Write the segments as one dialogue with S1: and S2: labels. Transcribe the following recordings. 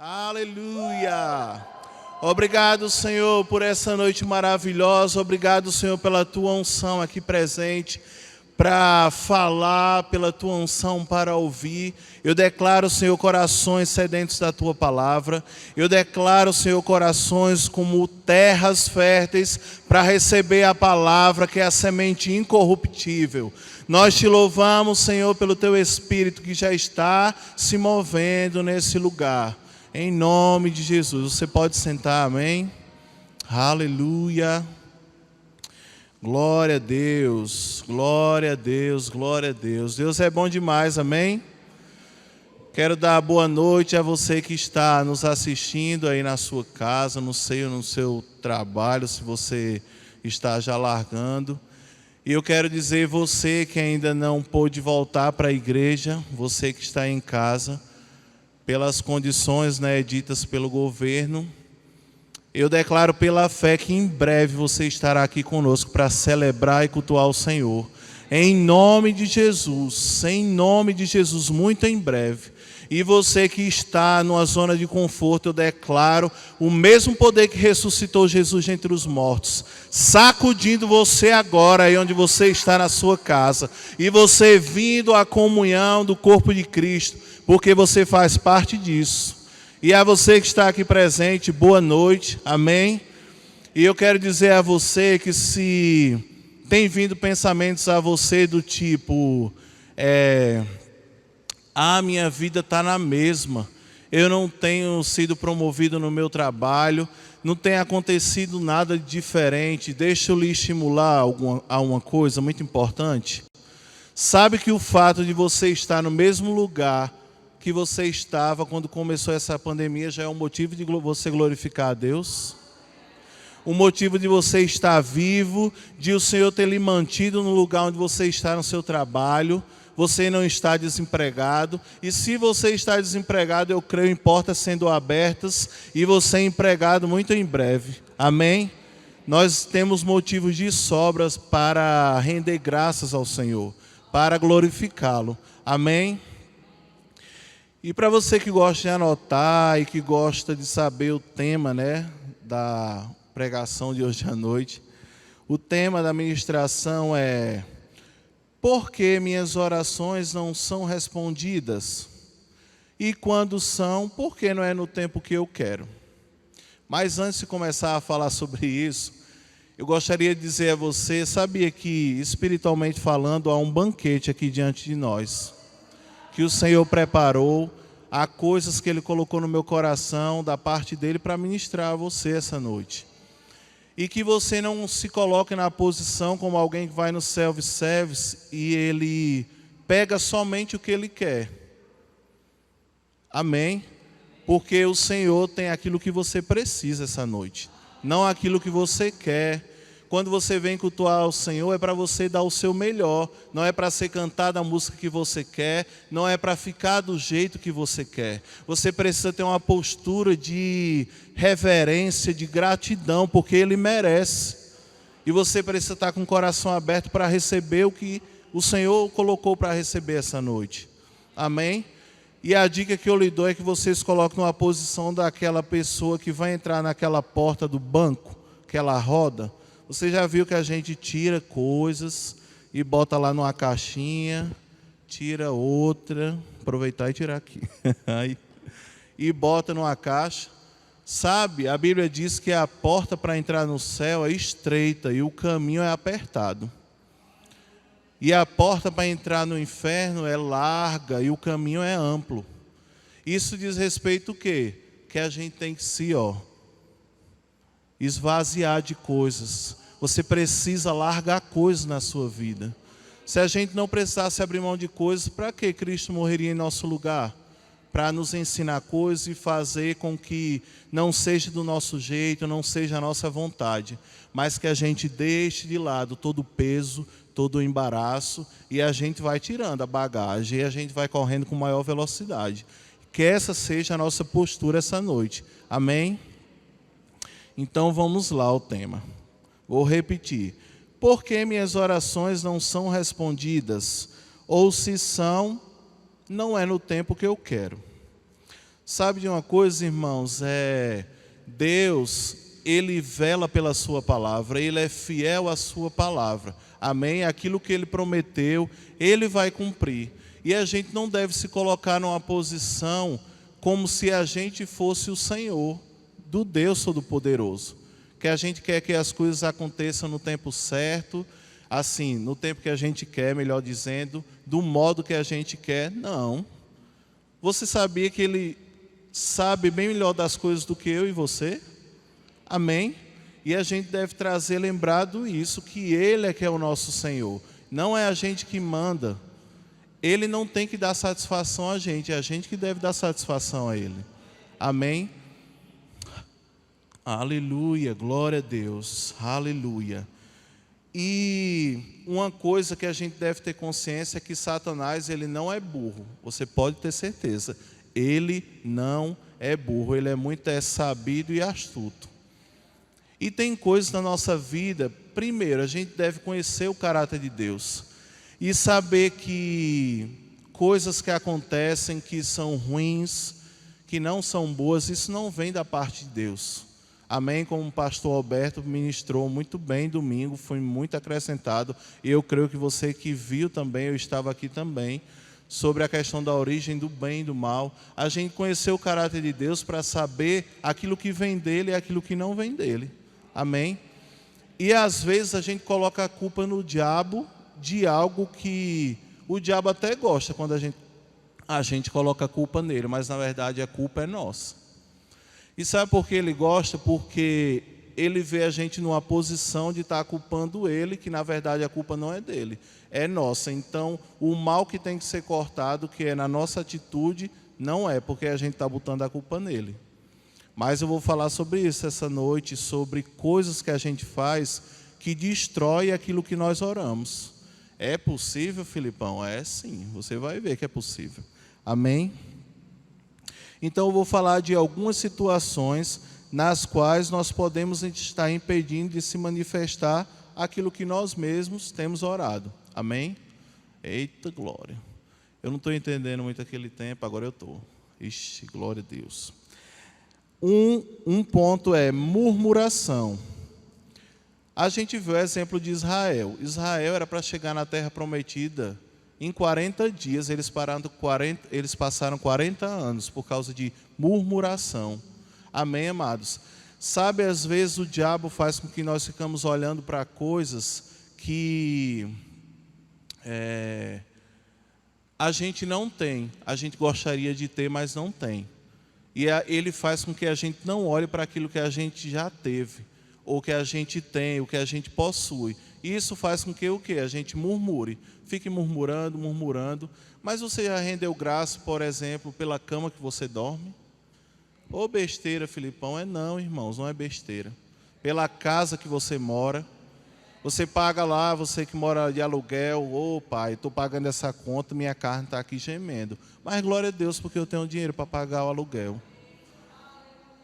S1: Aleluia! Obrigado, Senhor, por essa noite maravilhosa. Obrigado, Senhor, pela tua unção aqui presente para falar, pela tua unção para ouvir. Eu declaro, Senhor, corações sedentos da tua palavra. Eu declaro, Senhor, corações como terras férteis para receber a palavra, que é a semente incorruptível. Nós te louvamos, Senhor, pelo teu Espírito que já está se movendo nesse lugar. Em nome de Jesus. Você pode sentar, amém? Aleluia. Glória a Deus, glória a Deus, glória a Deus. Deus é bom demais, amém? Quero dar boa noite a você que está nos assistindo aí na sua casa, no seu trabalho, se você está já largando. E eu quero dizer, você que ainda não pôde voltar para a igreja, você que está em casa, pelas condições, ditas pelo governo, eu declaro pela fé que em breve você estará aqui conosco para celebrar e cultuar o Senhor. Em nome de Jesus, muito em breve. E você que está numa zona de conforto, eu declaro o mesmo poder que ressuscitou Jesus entre os mortos, sacudindo você agora, aí onde você está na sua casa, e você vindo à comunhão do corpo de Cristo, porque você faz parte disso. E a você que está aqui presente, boa noite, amém? E eu quero dizer a você que se tem vindo pensamentos a você do tipo, minha vida está na mesma, eu não tenho sido promovido no meu trabalho, não tem acontecido nada diferente, deixa eu lhe estimular a uma coisa muito importante. Sabe que o fato de você estar no mesmo lugar que você estava quando começou essa pandemia já é um motivo de você glorificar a Deus? O motivo de você estar vivo, de o Senhor ter lhe mantido no lugar onde você está no seu trabalho, você não está desempregado, e se você está desempregado, eu creio em portas sendo abertas, e você é empregado muito em breve, amém? Nós temos motivos de sobras para render graças ao Senhor, para glorificá-lo, amém? E para você que gosta de anotar e que gosta de saber o tema, da pregação de hoje à noite, o tema da ministração é: por que minhas orações não são respondidas? E quando são, por que não é no tempo que eu quero? Mas antes de começar a falar sobre isso, eu gostaria de dizer a você, sabia que espiritualmente falando há um banquete aqui diante de nós, que o Senhor preparou, há coisas que Ele colocou no meu coração da parte dEle para ministrar a você essa noite. E que você não se coloque na posição como alguém que vai no self-service e ele pega somente o que ele quer. Amém? Porque o Senhor tem aquilo que você precisa essa noite, não aquilo que você quer. Quando você vem cultuar o Senhor, é para você dar o seu melhor. Não é para ser cantada a música que você quer. Não é para ficar do jeito que você quer. Você precisa ter uma postura de reverência, de gratidão, porque Ele merece. E você precisa estar com o coração aberto para receber o que o Senhor colocou para receber essa noite. Amém? E a dica que eu lhe dou é que vocês coloquem numa posição daquela pessoa que vai entrar naquela porta do banco, aquela roda. Você já viu que a gente tira coisas e bota lá numa caixinha, tira outra, aproveitar e tirar aqui, e bota numa caixa. Sabe, a Bíblia diz que a porta para entrar no céu é estreita e o caminho é apertado. E a porta para entrar no inferno é larga e o caminho é amplo. Isso diz respeito ao quê? Que a gente tem que se esvaziar de coisas. Você precisa largar coisas na sua vida. Se a gente não precisasse abrir mão de coisas, para que Cristo morreria em nosso lugar? Para nos ensinar coisas e fazer com que não seja do nosso jeito, não seja a nossa vontade, mas que a gente deixe de lado todo o peso, todo o embaraço, e a gente vai tirando a bagagem e a gente vai correndo com maior velocidade. Que essa seja a nossa postura essa noite. Amém? Então vamos lá ao tema. Vou repetir. Por que minhas orações não são respondidas? Ou se são, não é no tempo que eu quero. Sabe de uma coisa, irmãos? Deus, Ele vela pela sua palavra, Ele é fiel à sua palavra. Amém? Aquilo que Ele prometeu, Ele vai cumprir. E a gente não deve se colocar numa posição como se a gente fosse o Senhor, do Deus Todo-Poderoso. Que a gente quer que as coisas aconteçam no tempo certo, assim, no tempo que a gente quer, melhor dizendo, do modo que a gente quer. Não. Você sabia que Ele sabe bem melhor das coisas do que eu e você? Amém? E a gente deve trazer lembrado isso, que Ele é que é o nosso Senhor. Não é a gente que manda. Ele não tem que dar satisfação a gente, é a gente que deve dar satisfação a Ele. Amém? Aleluia, glória a Deus, aleluia. E uma coisa que a gente deve ter consciência é que Satanás, ele não é burro. Você pode ter certeza, ele não é burro, ele é muito sabido e astuto. E tem coisas na nossa vida, primeiro, a gente deve conhecer o caráter de Deus. E saber que coisas que acontecem, que são ruins, que não são boas, isso não vem da parte de Deus. Amém? Como o pastor Alberto ministrou muito bem domingo, foi muito acrescentado. E eu creio que você que viu também, eu estava aqui também, sobre a questão da origem do bem e do mal. A gente conheceu o caráter de Deus para saber aquilo que vem dele e aquilo que não vem dele. Amém? E às vezes a gente coloca a culpa no diabo, de algo que o diabo até gosta quando a gente coloca a culpa nele, mas na verdade a culpa é nossa. E sabe por que ele gosta? Porque ele vê a gente numa posição de estar culpando ele, que na verdade a culpa não é dele, é nossa. Então o mal que tem que ser cortado, que é na nossa atitude, não é, porque a gente está botando a culpa nele. Mas eu vou falar sobre isso essa noite, sobre coisas que a gente faz que destrói aquilo que nós oramos. É possível, Filipão? É sim, você vai ver que é possível. Amém? Então eu vou falar de algumas situações nas quais nós podemos estar impedindo de se manifestar aquilo que nós mesmos temos orado. Amém? Eita glória. Eu não estou entendendo muito aquele tempo, agora eu estou. Ixi, glória a Deus. Um ponto é murmuração. A gente vê o exemplo de Israel. Israel era para chegar na terra prometida em 40 dias. Eles passaram 40 anos por causa de murmuração. Amém, amados? Sabe, às vezes o diabo faz com que nós ficamos olhando para coisas que a gente não tem. A gente gostaria de ter, mas não tem. E ele faz com que a gente não olhe para aquilo que a gente já teve, ou que a gente tem, o que a gente possui. E isso faz com que o quê? A gente murmure, fique murmurando, murmurando. Mas você já rendeu graça, por exemplo, pela cama que você dorme? Ô besteira, Filipão, não, irmãos, não é besteira. Pela casa que você mora, você paga lá, você que mora de aluguel, ô pai, estou pagando essa conta, minha carne está aqui gemendo. Mas glória a Deus, porque eu tenho dinheiro para pagar o aluguel.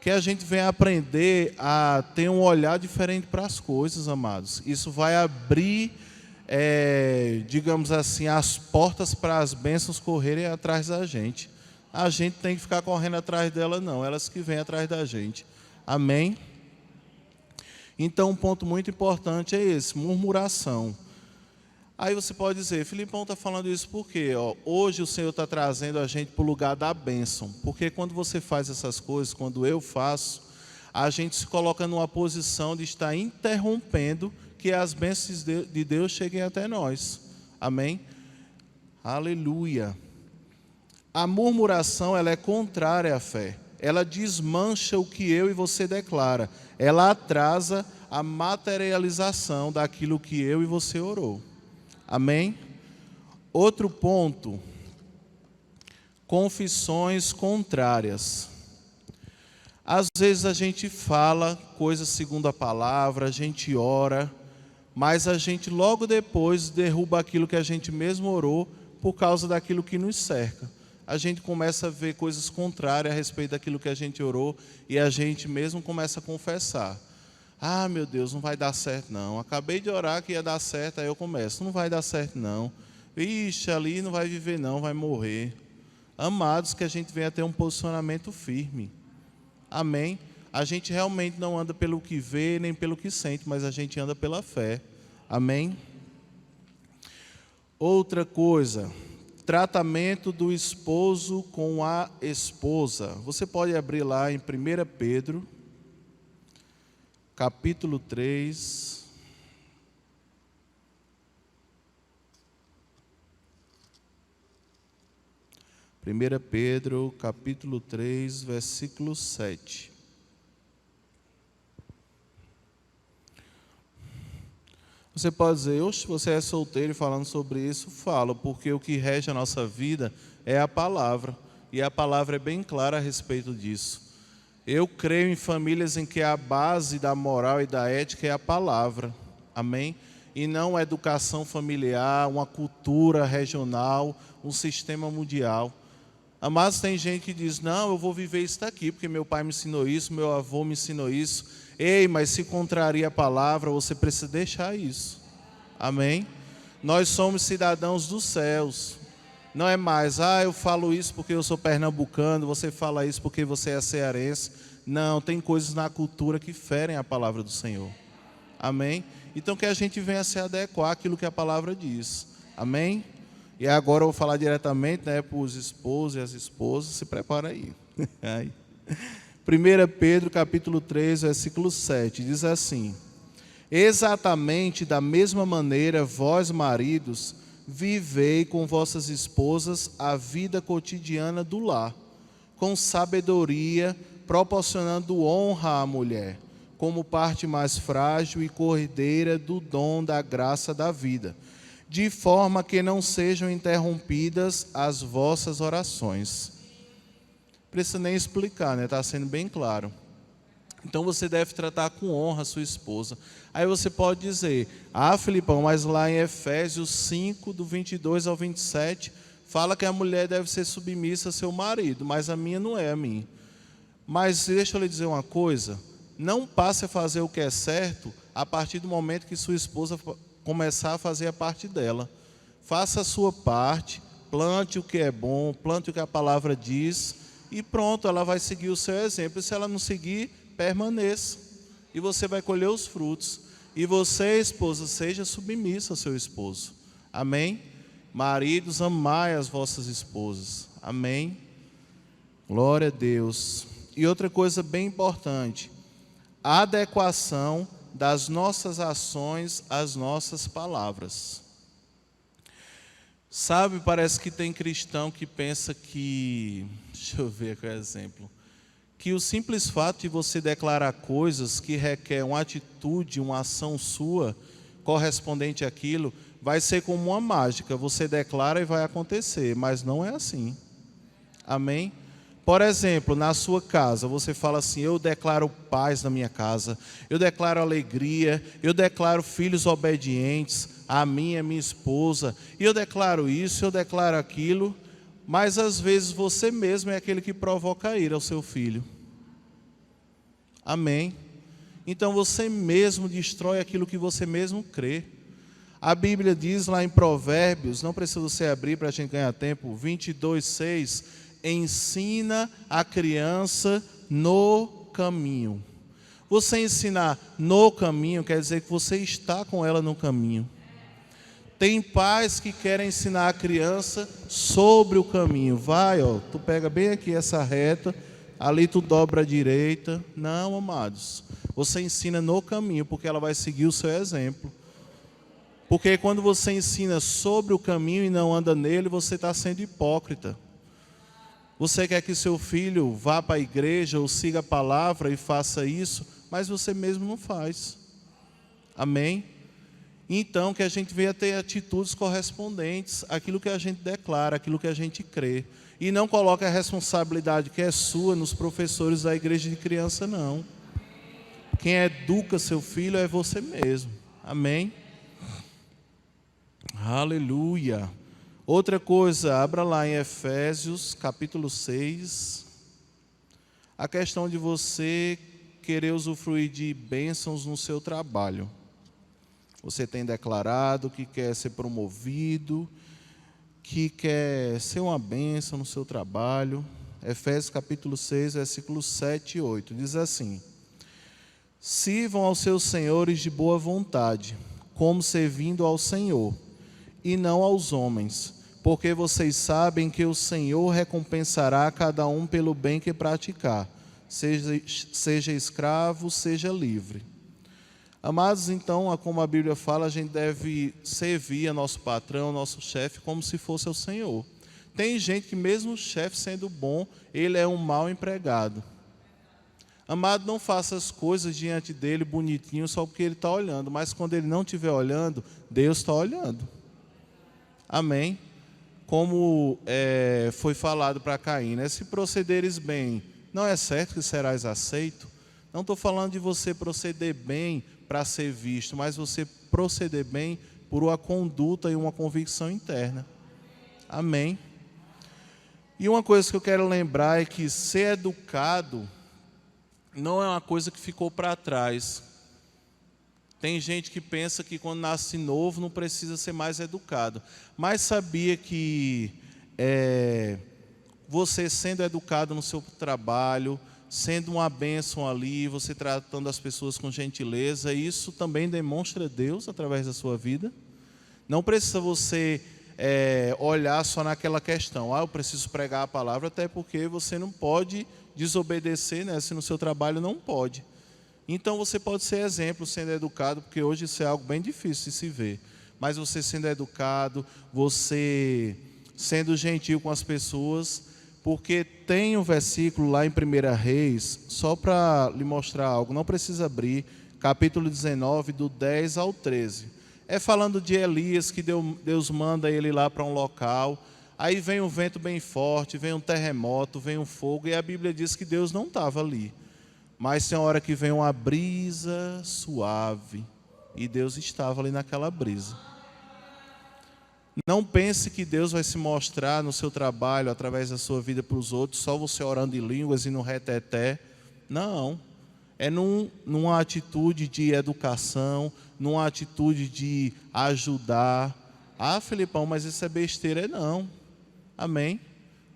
S1: Que a gente venha aprender a ter um olhar diferente para as coisas, amados. Isso vai abrir, digamos assim, as portas para as bênçãos correrem atrás da gente. A gente tem que ficar correndo atrás dela, não. Elas que vêm atrás da gente. Amém? Então, um ponto muito importante é esse, murmuração. Aí você pode dizer, Filipão está falando isso por quê? Hoje o Senhor está trazendo a gente para o lugar da bênção. Porque quando você faz essas coisas, quando eu faço, a gente se coloca numa posição de estar interrompendo que as bênçãos de Deus cheguem até nós. Amém? Aleluia. A murmuração, ela é contrária à fé. Ela desmancha o que eu e você declara. Ela atrasa a materialização daquilo que eu e você orou. Amém? Outro ponto, confissões contrárias. Às vezes a gente fala coisas segundo a palavra, a gente ora, mas a gente logo depois derruba aquilo que a gente mesmo orou por causa daquilo que nos cerca. A gente começa a ver coisas contrárias a respeito daquilo que a gente orou e a gente mesmo começa a confessar. Ah, meu Deus, não vai dar certo não. Acabei de orar que ia dar certo, aí eu começo. Não vai dar certo não. Ixi, ali não vai viver não, vai morrer. Amados, que a gente venha ter um posicionamento firme. Amém? A gente realmente não anda pelo que vê, nem pelo que sente, mas a gente anda pela fé. Amém? Outra coisa, tratamento do esposo com a esposa. Você pode abrir lá em 1 Pedro, capítulo 3. 1 Pedro, capítulo 3, versículo 7. Você pode dizer, oxe, você é solteiro e falando sobre isso? Falo, porque o que rege a nossa vida é a palavra. E a palavra é bem clara a respeito disso. Eu creio em famílias em que a base da moral e da ética é a palavra. Amém? E não a educação familiar, uma cultura regional, um sistema mundial. Mas tem gente que diz, não, eu vou viver isso daqui, porque meu pai me ensinou isso, meu avô me ensinou isso. Ei, mas se contraria a palavra, você precisa deixar isso. Amém? Nós somos cidadãos dos céus. Não é mais, eu falo isso porque eu sou pernambucano, você fala isso porque você é cearense. Não, tem coisas na cultura que ferem a palavra do Senhor. Amém? Então que a gente venha se adequar àquilo que a palavra diz. Amém? E agora eu vou falar diretamente, para os esposos e as esposas, se prepara aí. 1 Pedro capítulo 3, versículo 7, diz assim: exatamente da mesma maneira, vós maridos, vivei com vossas esposas a vida cotidiana do lar, com sabedoria, proporcionando honra à mulher, como parte mais frágil e cordeira do dom da graça da vida, de forma que não sejam interrompidas as vossas orações. Não precisa nem explicar, está sendo bem claro. Então você deve tratar com honra a sua esposa. Aí você pode dizer, Filipão, mas lá em Efésios 5, do 22 ao 27, fala que a mulher deve ser submissa ao seu marido, mas a minha não é a minha. Mas deixa eu lhe dizer uma coisa, não passe a fazer o que é certo a partir do momento que sua esposa começar a fazer a parte dela. Faça a sua parte, plante o que é bom, plante o que a palavra diz e pronto, ela vai seguir o seu exemplo. E se ela não seguir, permaneça e você vai colher os frutos. E você, esposa, seja submissa ao seu esposo. Amém? Maridos, amai as vossas esposas. Amém? Glória a Deus. E outra coisa bem importante, a adequação das nossas ações às nossas palavras. Sabe, parece que tem cristão que pensa que, deixa eu ver qual é o exemplo, que o simples fato de você declarar coisas que requer uma atitude, uma ação sua, correspondente àquilo, vai ser como uma mágica, você declara e vai acontecer, mas não é assim. Amém? Por exemplo, na sua casa, você fala assim, eu declaro paz na minha casa, eu declaro alegria, eu declaro filhos obedientes, a mim e a minha esposa, e eu declaro isso, eu declaro aquilo, mas às vezes você mesmo é aquele que provoca a ira ao seu filho. Amém? Então você mesmo destrói aquilo que você mesmo crê. A Bíblia diz lá em Provérbios, não precisa você abrir para a gente ganhar tempo, 22:6, ensina a criança no caminho. Você ensinar no caminho quer dizer que você está com ela no caminho. Tem pais que querem ensinar a criança sobre o caminho. Vai, tu pega bem aqui essa reta, ali tu dobra a direita. Não, amados. Você ensina no caminho, porque ela vai seguir o seu exemplo. Porque quando você ensina sobre o caminho e não anda nele, você está sendo hipócrita. Você quer que seu filho vá para a igreja ou siga a palavra e faça isso, mas você mesmo não faz. Amém? Então, que a gente venha ter atitudes correspondentes àquilo que a gente declara, àquilo que a gente crê. E não coloque a responsabilidade que é sua nos professores da igreja de criança, não. Quem educa seu filho é você mesmo. Amém? Aleluia. Outra coisa, abra lá em Efésios, capítulo 6. A questão de você querer usufruir de bênçãos no seu trabalho. Você tem declarado que quer ser promovido, que quer ser uma bênção no seu trabalho. Efésios capítulo 6, versículos 7 e 8. Diz assim: sirvam aos seus senhores de boa vontade, como servindo ao Senhor, e não aos homens, porque vocês sabem que o Senhor recompensará cada um pelo bem que praticar, seja escravo, seja livre. Amados, então, como a Bíblia fala, a gente deve servir a nosso patrão, nosso chefe, como se fosse o Senhor. Tem gente que mesmo o chefe sendo bom, ele é um mau empregado. Amado, não faça as coisas diante dele bonitinho só porque ele está olhando, mas quando ele não estiver olhando, Deus está olhando. Amém? Como foi falado para Caim, né? Se procederes bem, não é certo que serás aceito? Não estou falando de você proceder bem para ser visto, mas você proceder bem por uma conduta e uma convicção interna. Amém? E uma coisa que eu quero lembrar é que ser educado não é uma coisa que ficou para trás. Tem gente que pensa que quando nasce novo não precisa ser mais educado. Mas sabia que você sendo educado no seu trabalho, sendo uma bênção ali, você tratando as pessoas com gentileza, isso também demonstra Deus através da sua vida. Não precisa você olhar só naquela questão, eu preciso pregar a palavra, até porque você não pode desobedecer, né, se no seu trabalho não pode. Então você pode ser exemplo sendo educado, porque hoje isso é algo bem difícil de se ver. Mas você sendo educado, você sendo gentil com as pessoas, porque tem um versículo lá em 1 Reis, só para lhe mostrar algo, não precisa abrir, capítulo 19, do 10 ao 13. É falando de Elias, que Deus manda ele lá para um local, aí vem um vento bem forte, vem um terremoto, vem um fogo, e a Bíblia diz que Deus não estava ali. Mas tem uma hora que vem uma brisa suave, e Deus estava ali naquela brisa. Não pense que Deus vai se mostrar no seu trabalho, através da sua vida para os outros, só você orando em línguas e no reteté. Não. É numa atitude de educação, numa atitude de ajudar. Filipão, mas isso é besteira? Não. Amém?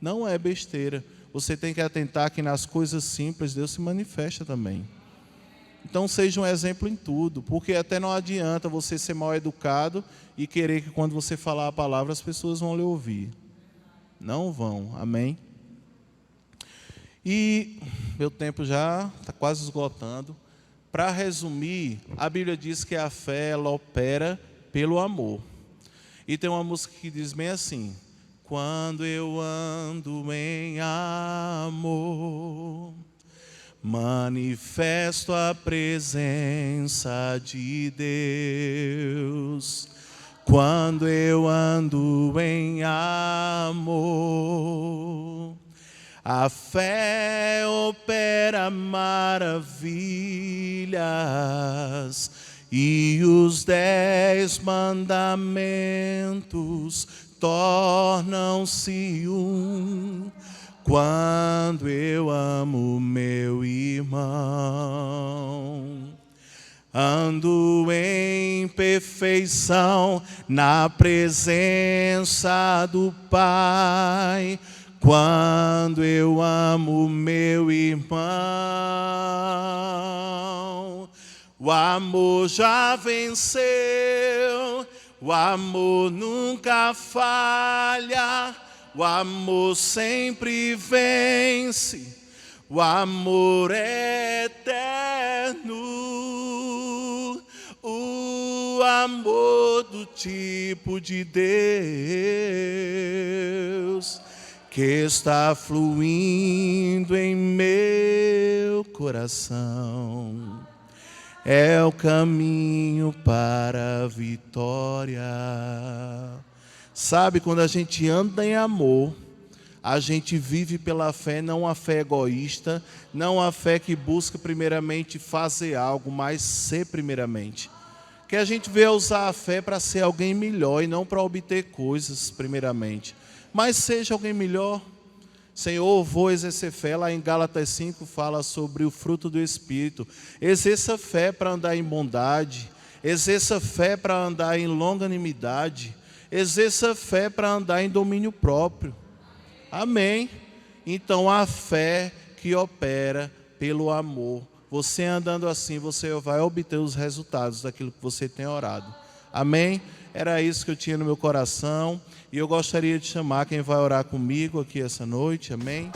S1: Não é besteira. Você tem que atentar que nas coisas simples Deus se manifesta também. Então seja um exemplo em tudo, porque até não adianta você ser mal educado e querer que quando você falar a palavra as pessoas vão lhe ouvir. Não vão, amém? E meu tempo já está quase esgotando. Para resumir, a Bíblia diz que a fé ela opera pelo amor. E tem uma música que diz bem assim: quando eu ando em amor, manifesto a presença de Deus. Quando eu ando em amor, a fé opera maravilhas, e os 10 mandamentos tornam-se um. Quando eu amo meu irmão, ando em perfeição na presença do Pai. Quando eu amo meu irmão, o amor já venceu, o amor nunca falha. O amor sempre vence, o amor é eterno, o amor do tipo de Deus que está fluindo em meu coração. É o caminho para a vitória. Sabe, quando a gente anda em amor, a gente vive pela fé, não a fé egoísta, não a fé que busca primeiramente fazer algo, mas ser primeiramente. Que a gente veio usar a fé para ser alguém melhor e não para obter coisas primeiramente. Mas seja alguém melhor. Senhor, vou exercer fé. Lá em Gálatas 5 fala sobre o fruto do Espírito. Exerça fé para andar em bondade. Exerça fé para andar em longanimidade. Exerça fé para andar em domínio próprio. Amém? Então, a fé que opera pelo amor. Você andando assim, você vai obter os resultados daquilo que você tem orado. Amém? Era isso que eu tinha no meu coração. E eu gostaria de chamar quem vai orar comigo aqui essa noite. Amém?